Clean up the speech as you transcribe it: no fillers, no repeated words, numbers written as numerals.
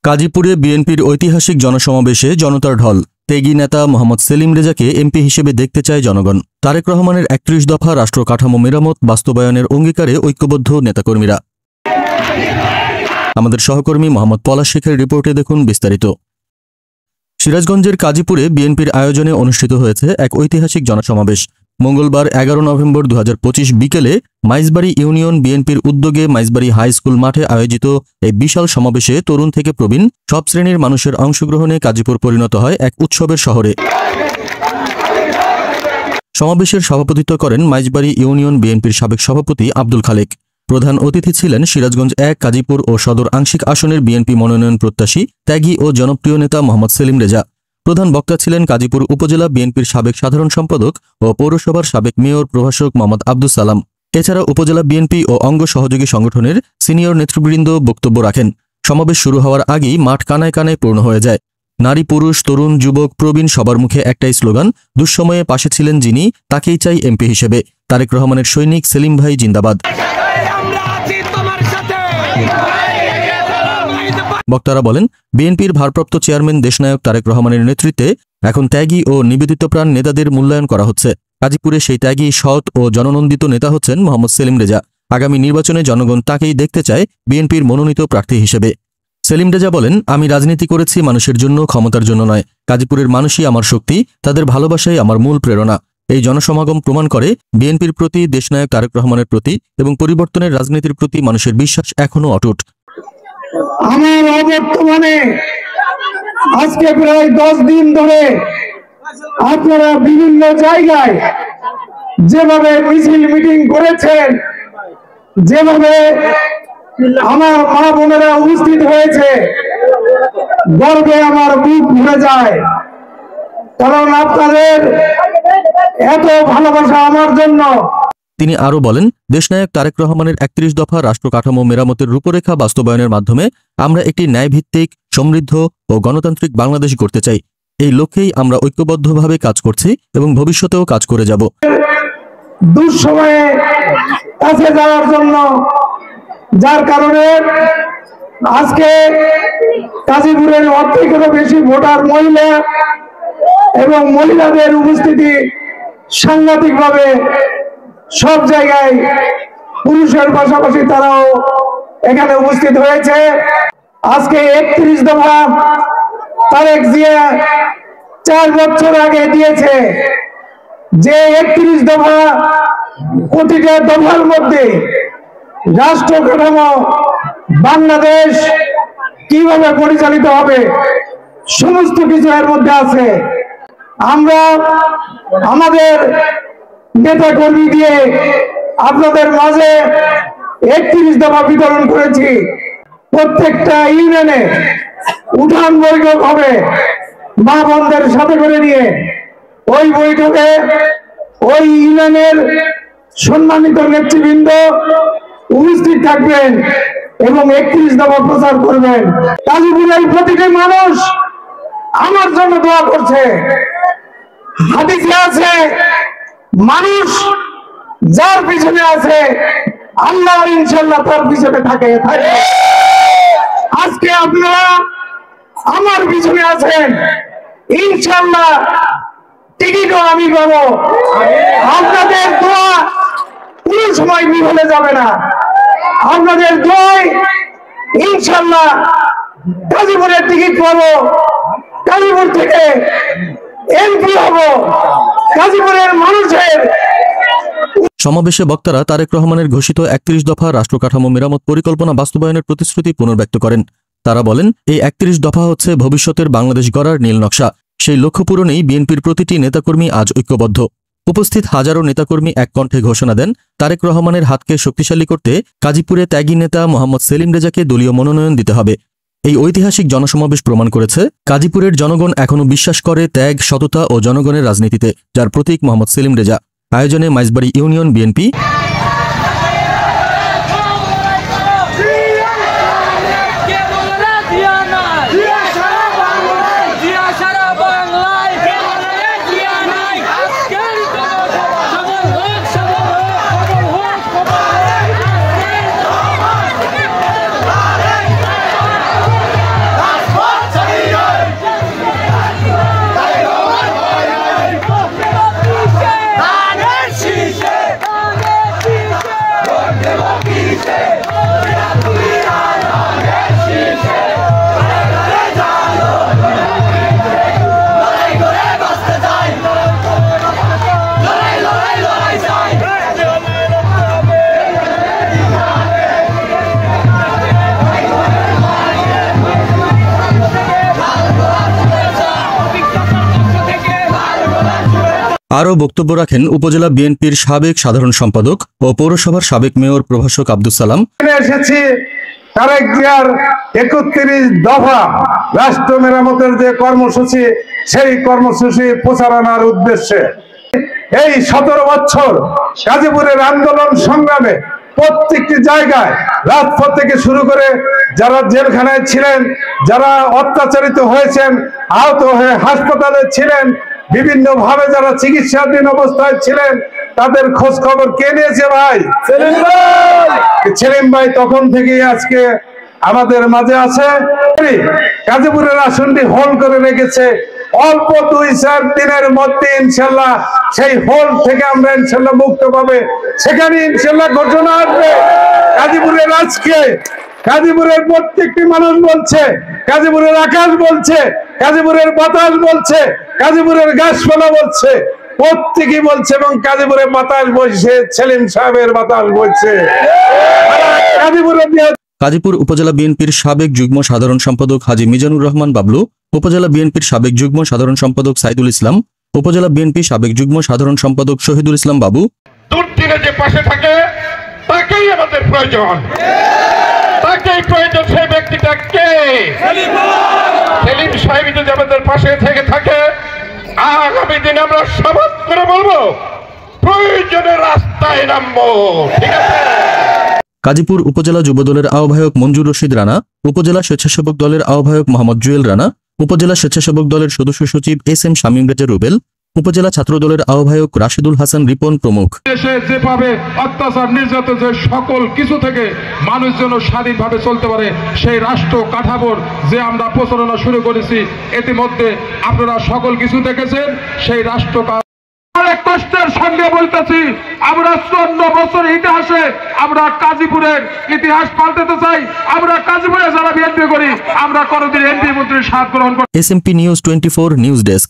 কাজীপুরে বিএনপির ঐতিহাসিক জনসমাবেশে জনতার ঢল। তেগি নেতা মোহাম্মদ সেলিম রেজাকে এমপি হিসেবে দেখতে চায় জনগণ। তারেক রহমানের ৩১ দফা রাষ্ট্র কাঠামো মেরামত বাস্তবায়নের অঙ্গীকারে ঐক্যবদ্ধ নেতাকর্মীরা। আমাদের সহকর্মী মোহাম্মদ পলাশ শেখের রিপোর্টে দেখুন বিস্তারিত। সিরাজগঞ্জের কাজীপুরে বিএনপির আয়োজনে অনুষ্ঠিত হয়েছে এক ঐতিহাসিক জনসমাবেশ। মঙ্গলবার ১১ নভেম্বর ২০২৫ বিকেলে মাইজবাড়ি ইউনিয়ন বিএনপির উদ্যোগে মাইজবাড়ি হাই স্কুল মাঠে আয়োজিত এই বিশাল সমাবেশে তরুণ থেকে প্রবীণ সব শ্রেণীর মানুষের অংশগ্রহণে কাজীপুর পরিণত হয় এক উৎসবের শহরে। সমাবেশের সভাপতিত্ব করেন মাইজবাড়ি ইউনিয়ন বিএনপির সাবেক সভাপতি আব্দুল খালেক। প্রধান অতিথি ছিলেন সিরাজগঞ্জ ১, কাজীপুর ও সদর আংশিক আসনের বিএনপি মনোনয়ন প্রত্যাশী ত্যাগী ও জনপ্রিয় নেতা মোহাম্মদ সেলিম রেজা। প্রধান বক্তা ছিলেন কাজীপুর উপজেলা বিএনপির সাবেক সাধারণ সম্পাদক ও পৌরসভার সাবেক মেয়র প্রভাষক মোহাম্মদ আব্দুস সালাম। এছাড়া উপজেলা বিএনপি ও অঙ্গ সহযোগী সংগঠনের সিনিয়র নেতৃবৃন্দ বক্তব্য রাখেন। সমাবেশ শুরু হওয়ার আগেই মাঠ কানায় কানায় পূর্ণ হয়ে যায়। নারী, পুরুষ, তরুণ, যুবক, প্রবীণ সবার মুখে একটাই স্লোগান, দুঃসময়ে পাশে ছিলেন যিনি, তাকেই চাই এমপি হিসেবে। তারেক রহমানের সৈনিক সেলিম ভাই জিন্দাবাদ। বক্তারা বলেন, বিএনপির ভারপ্রাপ্ত চেয়ারম্যান দেশনায়ক তারেক রহমানের নেতৃত্বে এখন ত্যাগী ও নিবেদিতপ্রাণ নেতাদের মূল্যায়ন করা হচ্ছে। গাজীপুরে সেই ত্যাগী, সৎ ও জননন্দিত নেতা হচ্ছেন মোহাম্মদ সেলিম রেজা। আগামী নির্বাচনে জনগণ তাকেই দেখতে চায় বিএনপির মনোনীত প্রার্থী হিসেবে। সেলিম রেজা বলেন, আমি রাজনীতি করেছি মানুষের জন্য, ক্ষমতার জন্য নয়। গাজীপুরের মানুষই আমার শক্তি, তাদের ভালোবাসাই আমার মূল প্রেরণা। এই জনসমাগম প্রমাণ করে বিএনপির প্রতি, দেশনায়ক তারেক রহমানের প্রতি এবং পরিবর্তনের রাজনীতির প্রতি মানুষের বিশ্বাস এখনো অটুট। আমার অবর্তমানে আজকে প্রায় 10 দিন ধরে আপনারা বিভিন্ন জায়গায় যেভাবে মিছিল মিটিং করেছেন, যেভাবে আমার মা বোনেরা উপস্থিত হয়েছে, গর্বে আমার বুক ভরে যায়। কারণ আপনাদের এত ভালোবাসা আমার জন্য। তিনি আরও বলেন, দেশনায়ক তারেক রহমানের ৩১ দফা রাষ্ট্র কাঠামো মেরামতের রূপরেখা বাস্তবায়নের মাধ্যমে আমরা একটি ন্যায়ভিত্তিক, সমৃদ্ধ ও গণতান্ত্রিক বাংলাদেশ গড়তে চাই। এই লক্ষ্যেই আমরা ঐক্যবদ্ধভাবে কাজ করছি এবং ভবিষ্যতেও কাজ করে যাব। দুঃসময়ে কাছে যাওয়ার জন্য, যার কারণে আজকে গাজীপুরের অর্ধেকেরও বেশি ভোটার মহিলা এবং মহিলাদের উপস্থিতি সাংঘাতিকভাবে সব জায়গায়, পুরুষের পাশাপাশি তারাও এখানে উপস্থিত হয়েছে। আজকে ৩১ দফা তারেক জিয়া 4 বছর আগে দিয়েছে, যে ৩১ দফা প্রতিটা দফার মধ্যে রাষ্ট্র কাঠামো বাংলাদেশ কিভাবে পরিচালিত হবে সমস্ত কিছু এর মধ্যে আছে। আমরা আমাদের নেতা কর্মী দিয়ে আপনাদের মাঝে ৩১ দফা বিতরণ করেছি। প্রত্যেকটা ইউনিয়নে উঠান বৈঠক হবে মা বোনদের সাথে করে নিয়ে। ওই বৈঠকে ওই ইউনিয়নের সম্মানিত নেতৃবৃন্দ উপস্থিত থাকবেন এবং ৩১ দফা প্রচার করবেন। গাজীপুরের প্রতিটি মানুষ আমার জন্য দোয়া করছে। হাদিসে আছে, মানুষ যার পিছনে আছে আল্লাহ ইনশাআল্লাহ তার পিছনে থাকে। আজকে আপনারা আমার পিছনে আছেন, ইনশাআল্লাহ টিকিটও আমি পাবো। আপনাদের দোয়া কোনো সময় বিফলে যাবে না। আপনাদের দোয়ায় ইনশাআল্লাহ গাজীপুরের টিকিট পাবো, গাজীপুর থেকে এমপি হব। গাজীপুরের মানুষের সমাবেশে বক্তারা তারেক রহমানের ঘোষিত ৩১ দফা রাষ্ট্র কাঠামো মেরামত পরিকল্পনা বাস্তবায়নের প্রতিশ্রুতি পুনর্ব্যক্ত করেন। তারা বলেন, এই ৩১ দফা হচ্ছে ভবিষ্যতের বাংলাদেশ গড়ার নীল নকশা। সেই লক্ষ্য পূরণেই বিএনপির প্রতিটি নেতাকর্মী আজ ঐক্যবদ্ধ। উপস্থিত হাজারো নেতাকর্মী এক কণ্ঠে ঘোষণা দেন, তারেক রহমানের হাতকে শক্তিশালী করতে গাজীপুরে ত্যাগী নেতা মোহাম্মদ সেলিম রেজাকে দলীয় মনোনয়ন দিতে হবে। এই ঐতিহাসিক জনসমাবেশ প্রমাণ করেছে, গাজীপুরের জনগণ এখনও বিশ্বাস করে ত্যাগ, সততা ও জনগণের রাজনীতিতে, যার প্রতীক মোহাম্মদ সেলিম রেজা। আয়োজনে মাইজবাড়ি ইউনিয়ন বিএনপি, আরও বক্তব্য রাখেন উপজেলা বিএনপির সাবেক সাধারণ সম্পাদক ও পৌরসভার সাবেক মেয়র প্রভাষক আব্দুল সালাম। এসেছি তারেক জিয়ার 31 দফা রাষ্ট্র মেরামতের যে কর্মসূচি, সেই কর্মসূচি প্রচারণার উদ্দেশ্যে এই 17 বছর গাজীপুরের আন্দোলন সংগ্রামে প্রত্যেকটি জায়গায় রাজপথ থেকে শুরু করে যারা জেলখানায় ছিলেন, যারা অত্যাচারিত হয়েছেন, আহত হয়ে হাসপাতালে ছিলেন, বিভিন্ন ভাবে যারা চিকিৎসাধীন অবস্থায় ছিলেন, তাদের খোঁজ খবর কে নিয়েছে ভাই? সেলিম ভাই তখন থেকেই আজকে আমাদের মাঝে আছে। গাজীপুরের আসনটি হোল্ড করে রেখেছে। অল্প 2-4 দিনের মধ্যে ইনশাল্লাহ সেই হোল্ড থেকে আমরা ইনশাল্লাহ মুক্ত পাবে, সেখানে ইনশাল্লাহ ঘোষণা আসবে। গাজীপুরের আজকে গাজীপুরের প্রত্যেকটি মানুষ বলছে, গাজীপুরের আকাশ বলছে, গাজীপুরের বাতাস বলছে, গাজীপুরের গাছপালা বলছে, প্রত্যেকেই বলছে, এবং গাজীপুরের বাতাস বলছে, সেলিম সাহেবের বাতাস বলছে। গাজীপুর উপজেলা বিএনপির সাবেক যুগ্ম সাধারণ সম্পাদক হাজী মিজানুর রহমান বাবলু, উপজেলা বিএনপির সাবেক যুগ্ম সাধারণ সম্পাদক সাইদুল ইসলাম, উপজেলা বিএনপি সাবেক যুগ্ম সাধারণ সম্পাদক শহীদুল ইসলাম বাবু। দুর্দিনে যে পাশে থাকে তাকেই আমাদের প্রয়োজন, তাকেই প্রয়োজন। সেই ব্যক্তিটা কে? সেলিম সাহেব যদি আমাদের পাশে থেকে থাকে, আগামী দিনে আমরা শপথ করে বলবো প্রয়োজনে রাস্তায় নামবো। ঠিক আছে? গাজীপুর উপজেলা যুবদলের আহ্বায়ক মঞ্জুর রশিদ রানা, উপজেলা স্বেচ্ছাসেবক দলের আহ্বায়ক মোহাম্মদ জুয়েল রানা, উপজেলা স্বেচ্ছাসেবক দলের সদস্য সচিব SM শামীম রেজা রুবেল, উপজেলা ছাত্র দলের আহ্বায়ক রাশিদুল হাসান রিপন প্রমুখ। দেশে যেভাবে অত্যাচার নির্যাতন, যে সকল কিছু থেকে মানুষ যেন স্বাধীনভাবে চলতে পারে, সেই রাষ্ট্র কাঠামোর যে আমরা প্রচারণা শুরু করেছি, ইতিমধ্যে আপনারা সকল কিছু দেখেছেন। সেই রাষ্ট্র কষ্টের সঙ্গে বলতেছি, আমরা 54 বছর ইতিহাসে আমরা গাজীপুরের ইতিহাস পাল্টাতে চাই। আমরা গাজীপুরে যারা বিএনপি করি, আমরা কোনোদিন এমপি মন্ত্রীর স্বাদ গ্রহণ করি। SMP news 24 news desk.